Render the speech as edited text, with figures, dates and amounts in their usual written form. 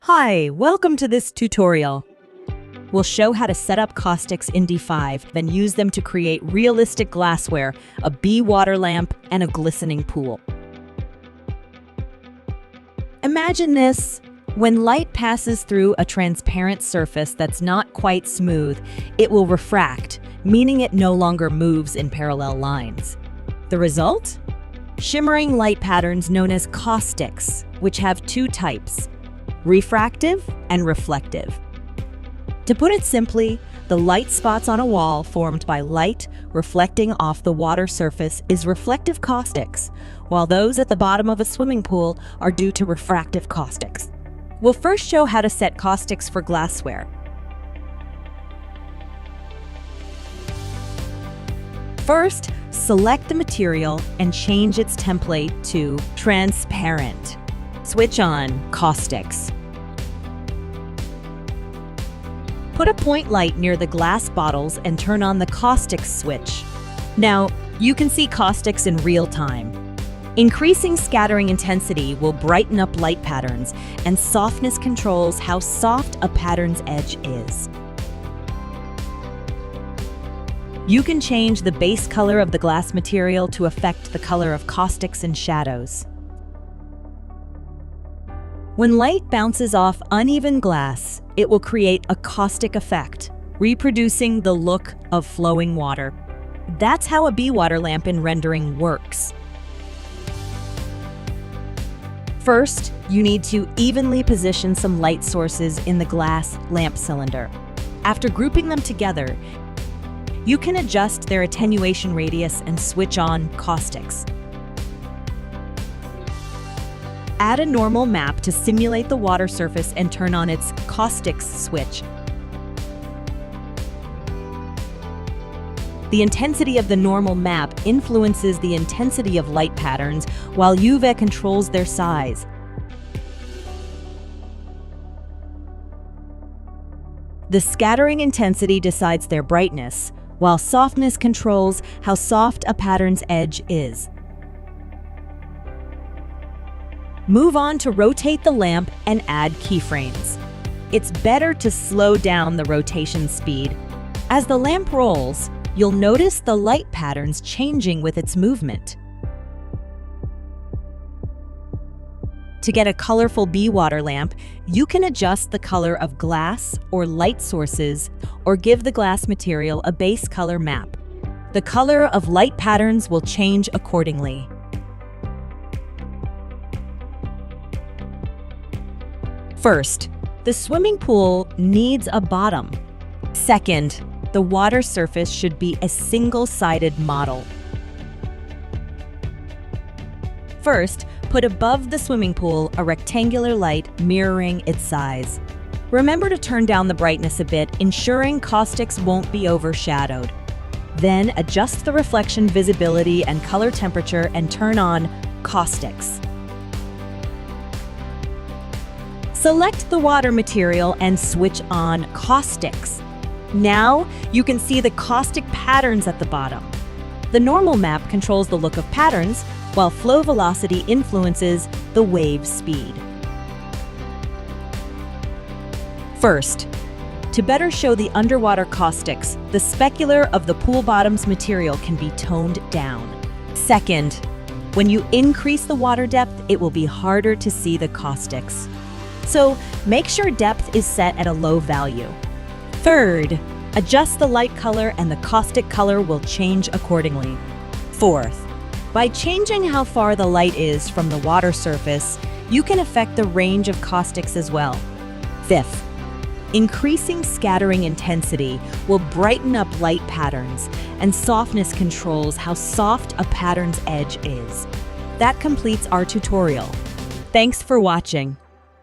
Hi, welcome to this tutorial. We'll show how to set up Caustics in D5, then use them to create realistic glassware, a bee water lamp, and a glistening pool. Imagine this. When light passes through a transparent surface that's not quite smooth, it will refract, meaning it no longer moves in parallel lines. The result? Shimmering light patterns known as caustics, which have two types: refractive and reflective. To put it simply, the light spots on a wall formed by light reflecting off the water surface is reflective caustics, while those at the bottom of a swimming pool are due to refractive caustics. We'll first show how to set caustics for glassware. First, select the material and change its template to transparent. Switch on Caustics. Put a point light near the glass bottles and turn on the Caustics switch. Now, you can see caustics in real time. Increasing scattering intensity will brighten up light patterns, and softness controls how soft a pattern's edge is. You can change the base color of the glass material to affect the color of caustics and shadows. When light bounces off uneven glass, it will create a caustic effect, reproducing the look of flowing water. That's how a bee water lamp in rendering works. First, you need to evenly position some light sources in the glass lamp cylinder. After grouping them together, you can adjust their attenuation radius and switch on caustics. Add a normal map to simulate the water surface and turn on its caustics switch. The intensity of the normal map influences the intensity of light patterns, while UV controls their size. The scattering intensity decides their brightness, while softness controls how soft a pattern's edge is. Move on to rotate the lamp and add keyframes. It's better to slow down the rotation speed. As the lamp rolls, you'll notice the light patterns changing with its movement. To get a colorful bee water lamp, you can adjust the color of glass or light sources, or give the glass material a base color map. The color of light patterns will change accordingly. First, the swimming pool needs a bottom. Second, the water surface should be a single-sided model. First, put above the swimming pool a rectangular light mirroring its size. Remember to turn down the brightness a bit, ensuring caustics won't be overshadowed. Then adjust the reflection visibility and color temperature and turn on caustics. Select the water material and switch on caustics. Now, you can see the caustic patterns at the bottom. The normal map controls the look of patterns, while flow velocity influences the wave speed. First, to better show the underwater caustics, the specular of the pool bottom's material can be toned down. Second, when you increase the water depth, it will be harder to see the caustics. So make sure depth is set at a low value. Third, adjust the light color and the caustic color will change accordingly. Fourth, by changing how far the light is from the water surface, you can affect the range of caustics as well. Fifth, increasing scattering intensity will brighten up light patterns, and softness controls how soft a pattern's edge is. That completes our tutorial. Thanks for watching.